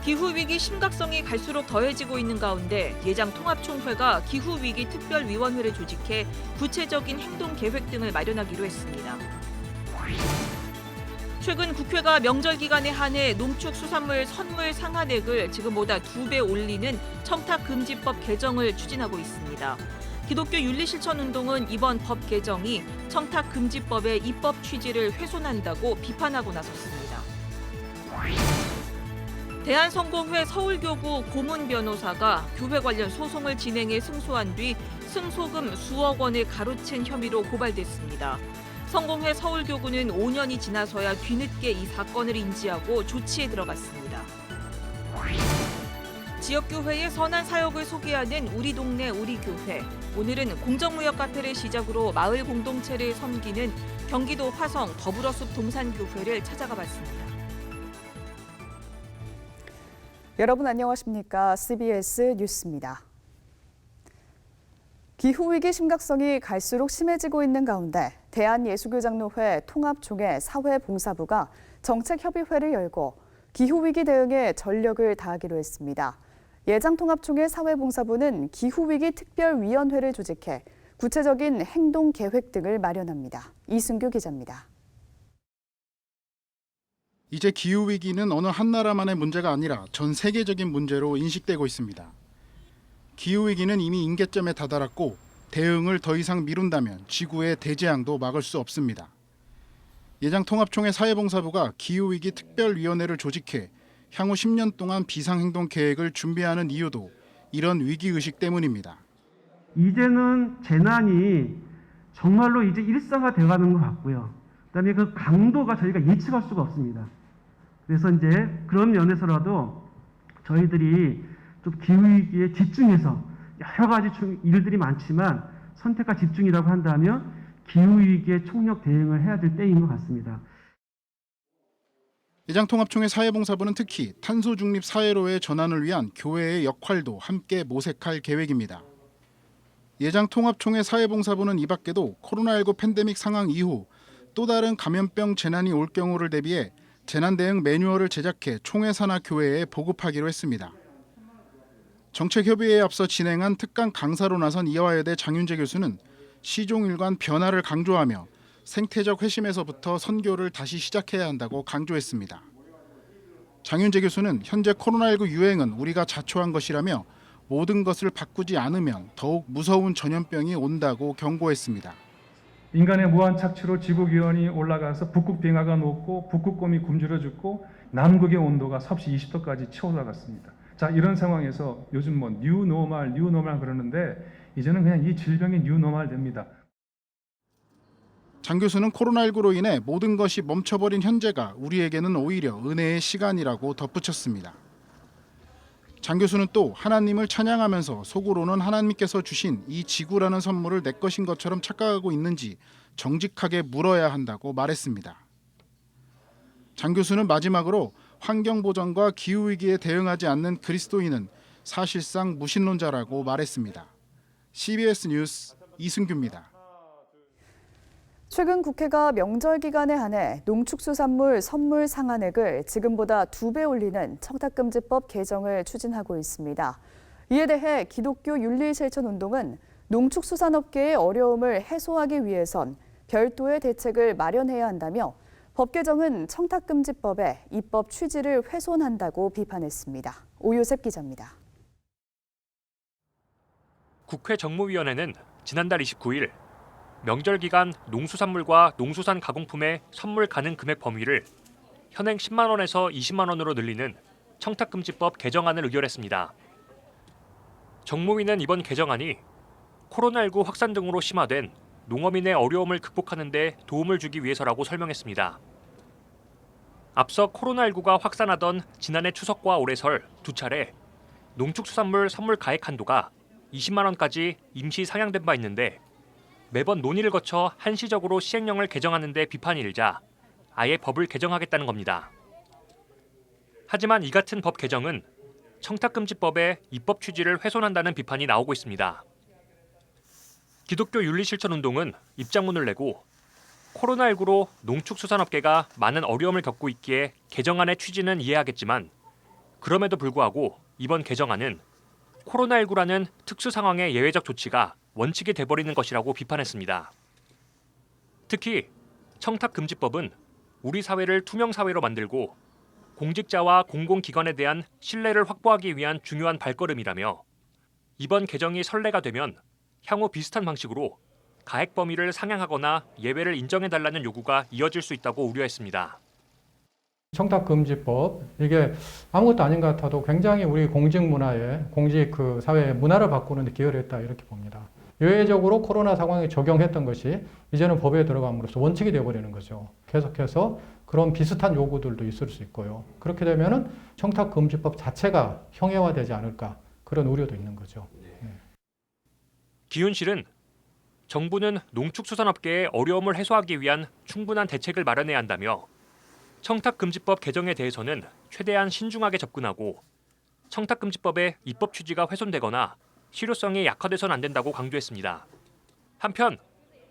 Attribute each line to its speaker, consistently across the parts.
Speaker 1: 기후위기 심각성이 갈수록 더해지고 있는 가운데 예장통합총회가 기후위기 특별위원회를 조직해 구체적인 행동 계획 등을 마련하기로 했습니다. 최근 국회가 명절 기간에 한해 농축수산물 선물 상한액을 지금보다 2배 올리는 청탁금지법 개정을 추진하고 있습니다. 기독교 윤리실천운동은 이번 법 개정이 청탁금지법의 입법 취지를 훼손한다고 비판하고 나섰습니다. 대한성공회 서울교구 고문 변호사가 교회 관련 소송을 진행해 승소한 뒤 승소금 수억 원을 가로챈 혐의로 고발됐습니다. 성공회 서울교구는 5년이 지나서야 뒤늦게 이 사건을 인지하고 조치에 들어갔습니다. 지역교회의 선한 사역을 소개하는 우리 동네 우리 교회. 오늘은 공정무역 카페를 시작으로 마을 공동체를 섬기는 경기도 화성 더불어숲 동산교회를 찾아가 봤습니다.
Speaker 2: 여러분 안녕하십니까? CBS 뉴스입니다. 기후위기 심각성이 갈수록 심해지고 있는 가운데 대한예수교장로회 통합총회 사회봉사부가 정책협의회를 열고 기후위기 대응에 전력을 다하기로 했습니다. 예장통합총회 사회봉사부는 기후위기 특별위원회를 조직해 구체적인 행동 계획 등을 마련합니다. 이승규 기자입니다.
Speaker 3: 이제 기후위기는 어느 한 나라만의 문제가 아니라 전 세계적인 문제로 인식되고 있습니다. 기후위기는 이미 임계점에 다다랐고 대응을 더 이상 미룬다면 지구의 대재앙도 막을 수 없습니다. 예장통합총회 사회봉사부가 기후위기 특별위원회를 조직해 향후 10년 동안 비상행동 계획을 준비하는 이유도 이런 위기의식 때문입니다.
Speaker 4: 이제는 재난이 정말로 이제 일상화돼가는 것 같고요. 그다음에 그 강도가 저희가 예측할 수가 없습니다. 그래서 이제 그런 면에서라도 저희들이 좀 기후위기에 집중해서 여러 가지 일들이 많지만 선택과 집중이라고 한다면 기후위기에 총력 대응을 해야 될 때인 것 같습니다.
Speaker 3: 예장통합총회 사회봉사부는 특히 탄소 중립 사회로의 전환을 위한 교회의 역할도 함께 모색할 계획입니다. 예장통합총회 사회봉사부는 이 밖에도 코로나19 팬데믹 상황 이후 또 다른 감염병 재난이 올 경우를 대비해 재난 대응 매뉴얼을 제작해 총회 산하 교회에 보급하기로 했습니다. 정책협의회에 앞서 진행한 특강 강사로 나선 이화여대 장윤재 교수는 시종일관 변화를 강조하며 생태적 회심에서부터 선교를 다시 시작해야 한다고 강조했습니다. 장윤재 교수는 현재 코로나19 유행은 우리가 자초한 것이라며 모든 것을 바꾸지 않으면 더욱 무서운 전염병이 온다고 경고했습니다.
Speaker 5: 인간의 무한 착취로 지구 기온이 올라가서 북극 빙하가 녹고 북극곰이 굶주려 죽고 남극의 온도가 섭씨 20도까지 치솟아갔습니다. 자, 이런 상황에서 요즘 뉴노멀 그러는데 이제는 그냥 이 질병이 뉴노멀 됩니다.
Speaker 3: 장 교수는 코로나19로 인해 모든 것이 멈춰버린 현재가 우리에게는 오히려 은혜의 시간이라고 덧붙였습니다. 장 교수는 또 하나님을 찬양하면서 속으로는 하나님께서 주신 이 지구라는 선물을 내 것인 것처럼 착각하고 있는지 정직하게 물어야 한다고 말했습니다. 장 교수는 마지막으로 환경보전과 기후위기에 대응하지 않는 그리스도인은 사실상 무신론자라고 말했습니다. CBS 뉴스 이승규입니다.
Speaker 2: 최근 국회가 명절 기간에 한해 농축수산물 선물 상한액을 지금보다 2배 올리는 청탁금지법 개정을 추진하고 있습니다. 이에 대해 기독교 윤리실천운동은 농축수산업계의 어려움을 해소하기 위해선 별도의 대책을 마련해야 한다며 법 개정은 청탁금지법의 입법 취지를 훼손한다고 비판했습니다. 오요셉 기자입니다.
Speaker 6: 국회 정무위원회는 지난달 29일 명절 기간 농수산물과 농수산 가공품의 선물 가능 금액 범위를 현행 10만 원에서 20만 원으로 늘리는 청탁금지법 개정안을 의결했습니다. 정무위는 이번 개정안이 코로나19 확산 등으로 심화된 농어민의 어려움을 극복하는 데 도움을 주기 위해서라고 설명했습니다. 앞서 코로나19가 확산하던 지난해 추석과 올해 설 두 차례 농축수산물 선물 가액 한도가 20만 원까지 임시 상향된 바 있는데 매번 논의를 거쳐 한시적으로 시행령을 개정하는 데 비판이 일자 아예 법을 개정하겠다는 겁니다. 하지만 이 같은 법 개정은 청탁금지법의 입법 취지를 훼손한다는 비판이 나오고 있습니다. 기독교 윤리실천운동은 입장문을 내고 코로나19로 농축수산업계가 많은 어려움을 겪고 있기에 개정안의 취지는 이해하겠지만 그럼에도 불구하고 이번 개정안은 코로나19라는 특수 상황의 예외적 조치가 원칙이 돼버리는 것이라고 비판했습니다. 특히 청탁금지법은 우리 사회를 투명 사회로 만들고 공직자와 공공기관에 대한 신뢰를 확보하기 위한 중요한 발걸음이라며 이번 개정이 선례가 되면 향후 비슷한 방식으로 가액 범위를 상향하거나 예외를 인정해달라는 요구가 이어질 수 있다고 우려했습니다.
Speaker 7: 청탁금지법, 이게 아무것도 아닌 것 같아도 굉장히 우리 공직 문화에, 공직 그 사회 문화를 바꾸는 데 기여를 했다 이렇게 봅니다. 예외적으로 코로나 상황에 적용했던 것이 이제는 법에 들어감으로써 원칙이 되어버리는 거죠. 계속해서 그런 비슷한 요구들도 있을 수 있고요. 그렇게 되면은 청탁금지법 자체가 형해화되지 않을까 그런 우려도 있는 거죠.
Speaker 6: 기훈실은 정부는 농축수산업계의 어려움을 해소하기 위한 충분한 대책을 마련해야 한다며 청탁금지법 개정에 대해서는 최대한 신중하게 접근하고 청탁금지법의 입법 취지가 훼손되거나 실효성이 약화돼서는 안 된다고 강조했습니다. 한편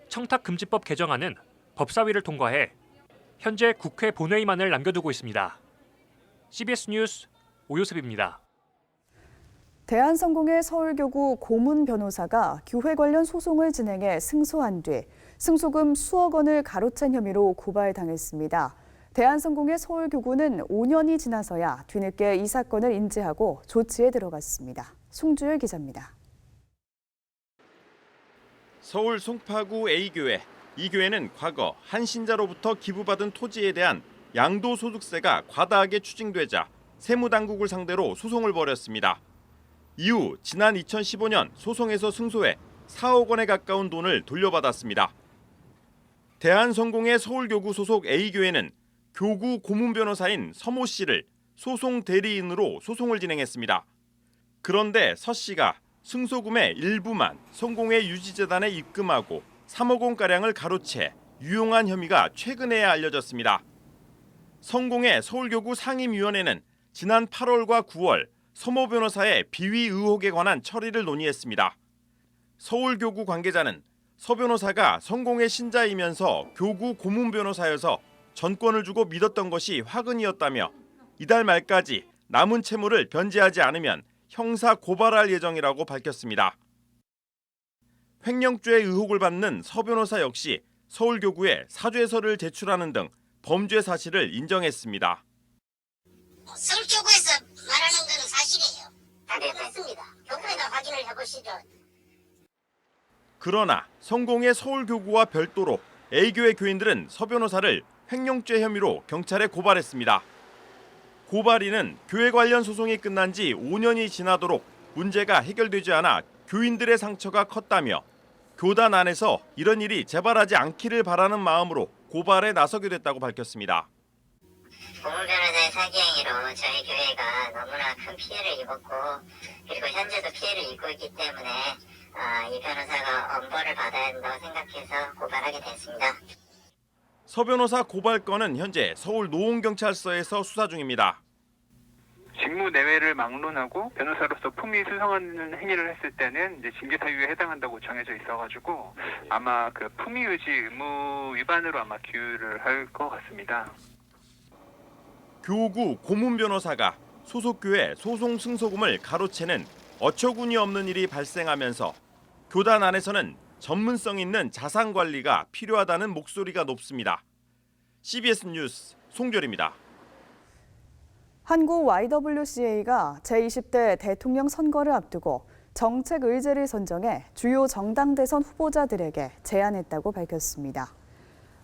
Speaker 6: 청탁금지법 개정안은 법사위를 통과해 현재 국회 본회의만을 남겨두고 있습니다. CBS 뉴스 오요셉입니다.
Speaker 2: 대한성공회 서울교구 고문 변호사가 교회 관련 소송을 진행해 승소한 뒤 승소금 수억 원을 가로챈 혐의로 고발당했습니다. 대한성공회 서울교구는 5년이 지나서야 뒤늦게 이 사건을 인지하고 조치에 들어갔습니다. 송주열 기자입니다.
Speaker 8: 서울 송파구 A교회. 이 교회는 과거 한 신자로부터 기부받은 토지에 대한 양도소득세가 과다하게 추징되자 세무당국을 상대로 소송을 벌였습니다. 이후 지난 2015년 소송에서 승소해 4억 원에 가까운 돈을 돌려받았습니다. 대한성공회 서울교구 소속 A교회는 교구 고문 변호사인 서모 씨를 소송 대리인으로 소송을 진행했습니다. 그런데 서 씨가 승소금의 일부만 성공회 유지재단에 입금하고 3억 원가량을 가로채 유용한 혐의가 최근에야 알려졌습니다. 성공회 서울교구 상임위원회는 지난 8월과 9월 서모 변호사의 비위 의혹에 관한 처리를 논의했습니다. 서울교구 관계자는 서 변호사가 성공회 신자이면서 교구 고문 변호사여서 전권을 주고 믿었던 것이 화근이었다며 이달 말까지 남은 채무를 변제하지 않으면 형사 고발할 예정이라고 밝혔습니다. 횡령죄 의혹을 받는 서 변호사 역시 서울교구에 사죄서를 제출하는 등 범죄 사실을 인정했습니다.
Speaker 9: 서울교구에서 말하는 것은 사실이에요. 다 됐습니다. 교구에다 확인을 해보시죠.
Speaker 8: 그러나 성공회 서울교구와 별도로 A교회 교인들은 서 변호사를 횡령죄 혐의로 경찰에 고발했습니다. 고발인은 교회 관련 소송이 끝난 지 5년이 지나도록 문제가 해결되지 않아 교인들의 상처가 컸다며 교단 안에서 이런 일이 재발하지 않기를 바라는 마음으로 고발에 나서게 됐다고 밝혔습니다.
Speaker 9: 고문 변호사의 사기 행위로 저희 교회가 너무나 큰 피해를 입었고 그리고 현재도 피해를 입고 있기 때문에 이 변호사가 엄벌을 받아야 한다고 생각해서 고발하게 됐습니다.
Speaker 8: 서 변호사 고발 건은 현재 서울 노원경찰서에서 수사 중입니다.
Speaker 10: 직무 내외를 막론하고 변호사로서 품위 수상하는 행위를 했을 때는 이제 징계 사유에 해당한다고 정해져 있어가지고 아마 그 품위 유지 의무 위반으로 아마 기율을 할 것 같습니다.
Speaker 8: 교구 고문 변호사가 소속 교회 소송 승소금을 가로채는 어처구니 없는 일이 발생하면서 교단 안에서는 전문성 있는 자산 관리가 필요하다는 목소리가 높습니다. CBS 뉴스 송결입니다.
Speaker 2: 한국 YWCA가 제20대 대통령 선거를 앞두고 정책 의제를 선정해 주요 정당 대선 후보자들에게 제안했다고 밝혔습니다.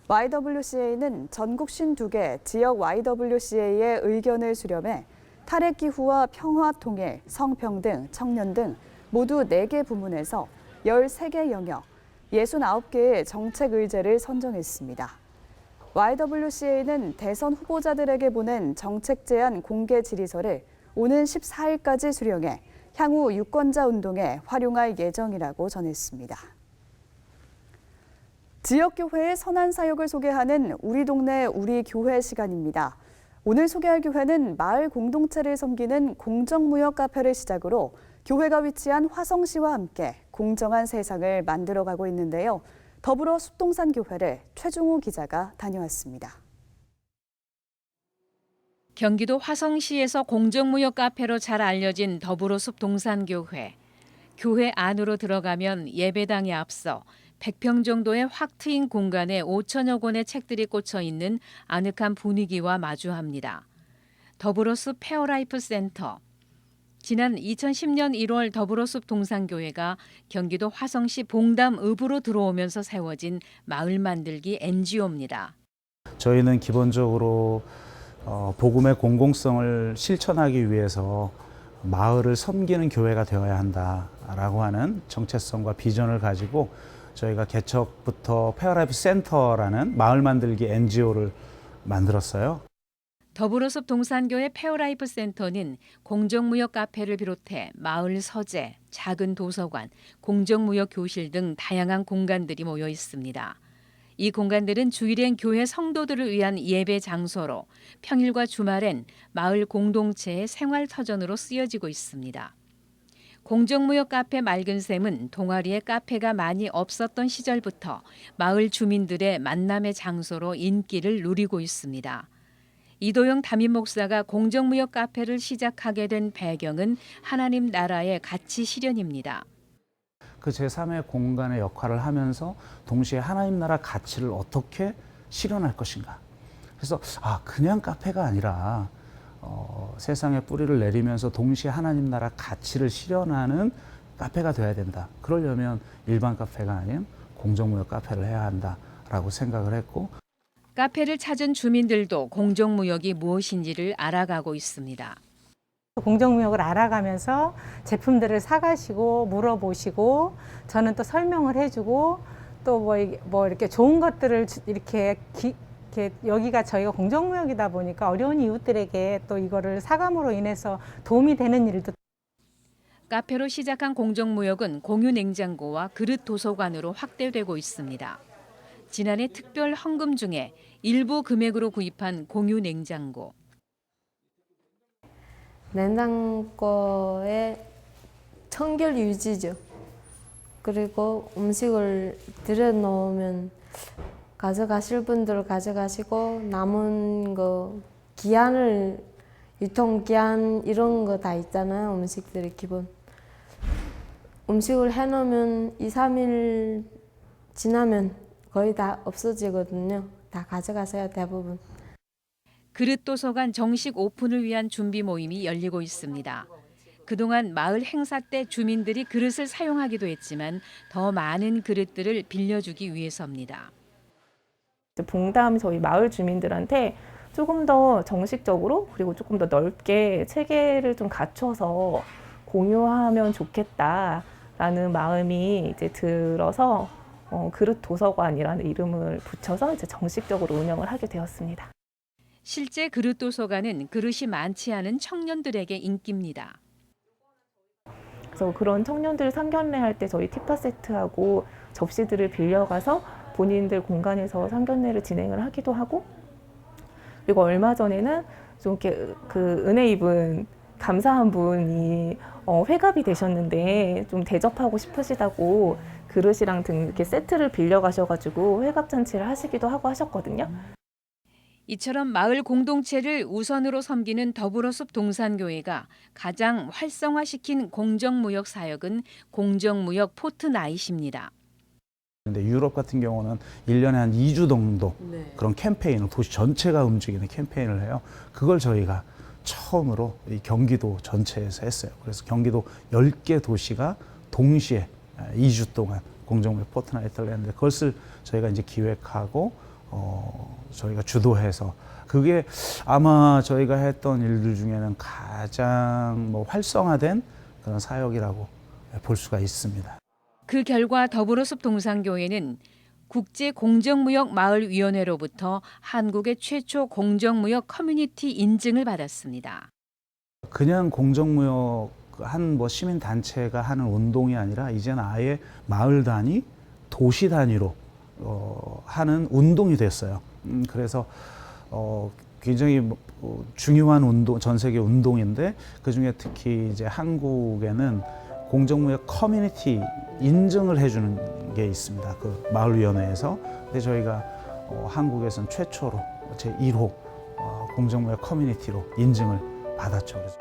Speaker 2: YWCA는 전국 52개 지역 YWCA의 의견을 수렴해 탈핵 기후와 평화 통일, 성평등, 청년 등 모두 4개 부문에서 13개 영역, 69개의 정책 의제를 선정했습니다. YWCA는 대선 후보자들에게 보낸 정책 제안 공개 질의서를 오는 14일까지 수령해 향후 유권자 운동에 활용할 예정이라고 전했습니다. 지역교회의 선한 사역을 소개하는 우리 동네 우리 교회 시간입니다. 오늘 소개할 교회는 마을 공동체를 섬기는 공정무역 카페를 시작으로 교회가 위치한 화성시와 함께 공정한 세상을 만들어가고 있는데요. 더불어 숲동산 교회를 최종호 기자가 다녀왔습니다.
Speaker 11: 경기도 화성시에서 공정무역 카페로 잘 알려진 더불어숲 동산교회. 교회 안으로 들어가면 예배당에 앞서 100평 정도의 확 트인 공간에 5천여 권의 책들이 꽂혀 있는 아늑한 분위기와 마주합니다. 더불어숲 페어라이프 센터. 지난 2010년 1월 더불어숲 동산교회가 경기도 화성시 봉담읍으로 들어오면서 세워진 마을 만들기 NGO입니다.
Speaker 12: 저희는 기본적으로 복음의 공공성을 실천하기 위해서 마을을 섬기는 교회가 되어야 한다라고 하는 정체성과 비전을 가지고 저희가 개척부터 페어라이프 센터라는 마을 만들기 NGO를 만들었어요.
Speaker 11: 더불어숲 동산교회 페어라이프 센터는 공정무역 카페를 비롯해 마을 서재, 작은 도서관, 공정무역 교실 등 다양한 공간들이 모여 있습니다. 이 공간들은 주일엔 교회 성도들을 위한 예배 장소로 평일과 주말엔 마을 공동체의 생활터전으로 쓰여지고 있습니다. 공정무역 카페 맑은샘은 동아리에 카페가 많이 없었던 시절부터 마을 주민들의 만남의 장소로 인기를 누리고 있습니다. 이도영 담임 목사가 공정무역 카페를 시작하게 된 배경은 하나님 나라의 가치 실현입니다.
Speaker 12: 그 제3의 공간의 역할을 하면서 동시에 하나님 나라 가치를 어떻게 실현할 것인가. 그래서 그냥 카페가 아니라 세상에 뿌리를 내리면서 동시에 하나님 나라 가치를 실현하는 카페가 돼야 된다. 그러려면 일반 카페가 아닌 공정무역 카페를 해야 한다라고 생각을 했고,
Speaker 11: 카페를 찾은 주민들도 공정무역이 무엇인지를 알아가고 있습니다.
Speaker 13: 공정무역을 알아가면서 제품들을 사가시고 물어보시고 저는 또 설명을 해주고 또 뭐 이렇게 좋은 것들을 이렇게 여기가 저희가 공정무역이다 보니까 어려운 이웃들에게 또 이거를 사감으로 인해서 도움이 되는 일도.
Speaker 11: 카페로 시작한 공정무역은 공유 냉장고와 그릇 도서관으로 확대되고 있습니다. 지난해 특별 헌금 중에 일부 금액으로 구입한 공유 냉장고.
Speaker 14: 냉장고의 청결 유지죠. 그리고 음식을 들여놓으면 가져가실 분들 가져가시고 남은 거 기한을 유통기한 이런 거 다 있잖아요. 음식들이 기본. 음식을 해놓으면 2, 3일 지나면 거의 다 없어지거든요. 다 가져가세요, 대부분.
Speaker 11: 그릇 도서관 정식 오픈을 위한 준비 모임이 열리고 있습니다. 그동안 마을 행사 때 주민들이 그릇을 사용하기도 했지만 더 많은 그릇들을 빌려주기 위해서입니다.
Speaker 15: 봉담 저희 마을 주민들한테 조금 더 정식적으로 그리고 조금 더 넓게 체계를 좀 갖춰서 공유하면 좋겠다라는 마음이 이제 들어서 그릇 도서관이라는 이름을 붙여서 이제 정식적으로 운영을 하게 되었습니다.
Speaker 11: 실제 그릇 도서관은 그릇이 많지 않은 청년들에게 인기입니다.
Speaker 15: 그래서 그런 청년들 상견례할 때 저희 티파 세트하고 접시들을 빌려가서 본인들 공간에서 상견례를 진행을 하기도 하고, 그리고 얼마 전에는 좀 이렇게 그 은혜 입은 감사한 분이 회갑이 되셨는데 좀 대접하고 싶으시다고 그릇이랑 등 이렇게 세트를 빌려가셔가지고 회갑 잔치를 하시기도 하고 하셨거든요.
Speaker 11: 이처럼 마을 공동체를 우선으로 섬기는 더불어숲 동산교회가 가장 활성화시킨 공정무역 사역은 공정무역 포트나잇입니다.
Speaker 12: 근데 유럽 같은 경우는 1년에 한 2주 정도 그런 캠페인을 도시 전체가 움직이는 캠페인을 해요. 그걸 저희가 처음으로 이 경기도 전체에서 했어요. 그래서 경기도 10개 도시가 동시에 2주 동안 공정무역 포트나잇을 했는데 그것을 저희가 이제 기획하고 저희가 주도해서 그게 아마 저희가 했던 일들 중에는 가장 활성화된 그런 사역이라고 볼 수가 있습니다.
Speaker 11: 그 결과 더불어숲 동산교회는 국제공정무역마을위원회로부터 한국의 최초 공정무역 커뮤니티 인증을 받았습니다.
Speaker 12: 그냥 공정무역 한 시민 단체가 하는 운동이 아니라 이제는 아예 마을 단위, 도시 단위로 하는 운동이 됐어요. 그래서 굉장히 중요한 운동, 전 세계 운동인데 그 중에 특히 이제 한국에는 공정무역 커뮤니티 인증을 해주는 게 있습니다. 그 마을위원회에서. 근데 저희가 한국에서는 최초로 제1호 공정무역 커뮤니티로 인증을 받았죠. 그래서.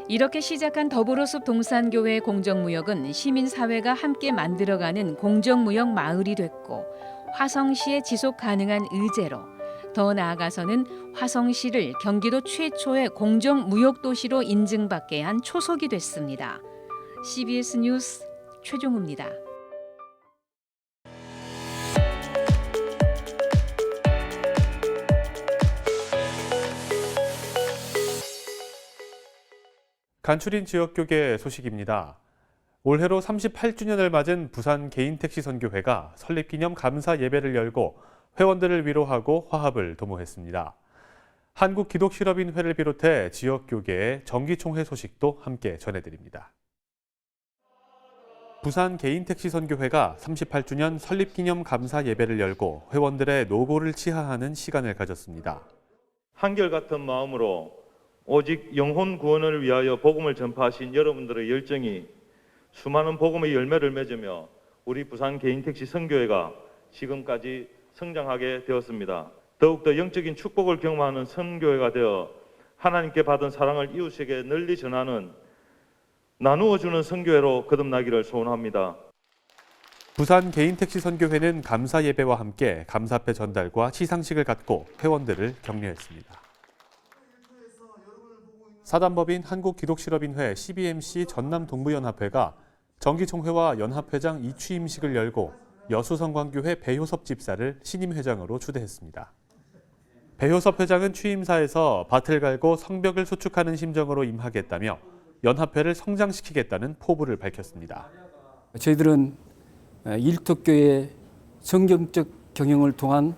Speaker 11: 이렇게 시작한 더불어숲 동산교회 공정무역은 시민사회가 함께 만들어가는 공정무역 마을이 됐고 화성시의 지속 가능한 의제로 더 나아가서는 화성시를 경기도 최초의 공정무역도시로 인증받게 한 초석이 됐습니다. CBS 뉴스 최종우입니다.
Speaker 16: 간추린 지역교계 소식입니다. 올해로 38주년을 맞은 부산 개인택시선교회가 설립기념 감사 예배를 열고 회원들을 위로하고 화합을 도모했습니다. 한국기독실업인회를 비롯해 지역교계의 정기총회 소식도 함께 전해드립니다. 부산 개인택시선교회가 38주년 설립기념 감사 예배를 열고 회원들의 노고를 치하하는 시간을 가졌습니다.
Speaker 17: 한결같은 마음으로 오직 영혼 구원을 위하여 복음을 전파하신 여러분들의 열정이 수많은 복음의 열매를 맺으며 우리 부산 개인택시 선교회가 지금까지 성장하게 되었습니다. 더욱더 영적인 축복을 경험하는 선교회가 되어 하나님께 받은 사랑을 이웃에게 널리 전하는 나누어주는 선교회로 거듭나기를 소원합니다.
Speaker 16: 부산 개인택시 선교회는 감사 예배와 함께 감사패 전달과 시상식을 갖고 회원들을 격려했습니다. 사단법인 한국기독실업인회 CBMC 전남동부연합회가 정기총회와 연합회장 이취임식을 열고 여수성광교회 배효섭 집사를 신임회장으로 추대했습니다. 배효섭 회장은 취임사에서 밭을 갈고 성벽을 수축하는 심정으로 임하겠다며 연합회를 성장시키겠다는 포부를 밝혔습니다.
Speaker 18: 저희들은 일터교회 성경적 경영을 통한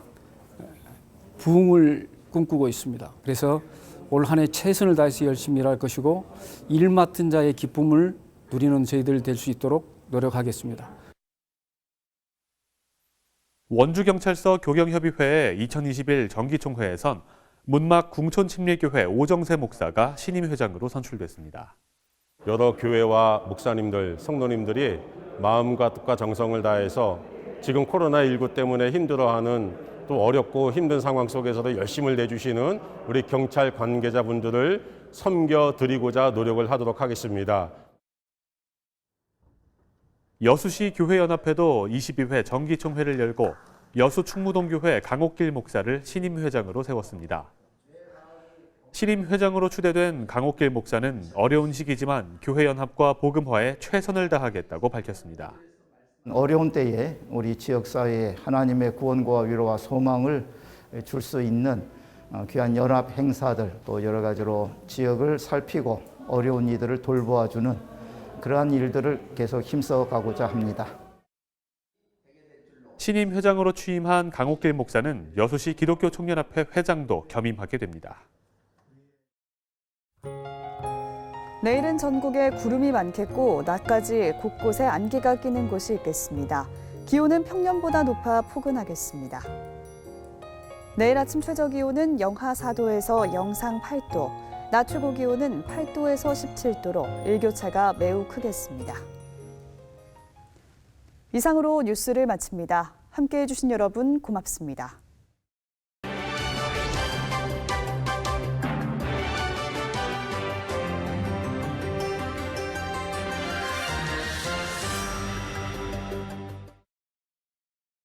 Speaker 18: 부흥을 꿈꾸고 있습니다. 그래서 올 한 해 최선을 다해서 열심히 일할 것이고 일 맡은 자의 기쁨을 누리는 저희들 될 수 있도록 노력하겠습니다.
Speaker 16: 원주경찰서 교경협의회의 2021 정기총회에선 문막 궁촌침례교회 오정세 목사가 신임회장으로 선출됐습니다.
Speaker 19: 여러 교회와 목사님들, 성도님들이 마음과 뜻과 정성을 다해서 지금 코로나19 때문에 힘들어하는 또 어렵고 힘든 상황 속에서도 열심을 내주시는 우리 경찰 관계자분들을 섬겨드리고자 노력을 하도록 하겠습니다.
Speaker 16: 여수시 교회연합회도 22회 정기총회를 열고 여수 충무동교회 강옥길 목사를 신임회장으로 세웠습니다. 신임회장으로 추대된 강옥길 목사는 어려운 시기지만 교회연합과 복음화에 최선을 다하겠다고 밝혔습니다.
Speaker 20: 어려운 때에 우리 지역사회에 하나님의 구원과 위로와 소망을 줄 수 있는 귀한 연합 행사들 또 여러 가지로 지역을 살피고 어려운 이들을 돌보아주는 그러한 일들을 계속 힘써 가고자 합니다.
Speaker 16: 신임 회장으로 취임한 강옥길 목사는 여수시 기독교 청년합회 회장도 겸임하게 됩니다.
Speaker 2: 내일은 전국에 구름이 많겠고 낮까지 곳곳에 안개가 끼는 곳이 있겠습니다. 기온은 평년보다 높아 포근하겠습니다. 내일 아침 최저 기온은 영하 4도에서 영상 8도, 낮 최고 기온은 8도에서 17도로 일교차가 매우 크겠습니다. 이상으로 뉴스를 마칩니다. 함께해 주신 여러분 고맙습니다.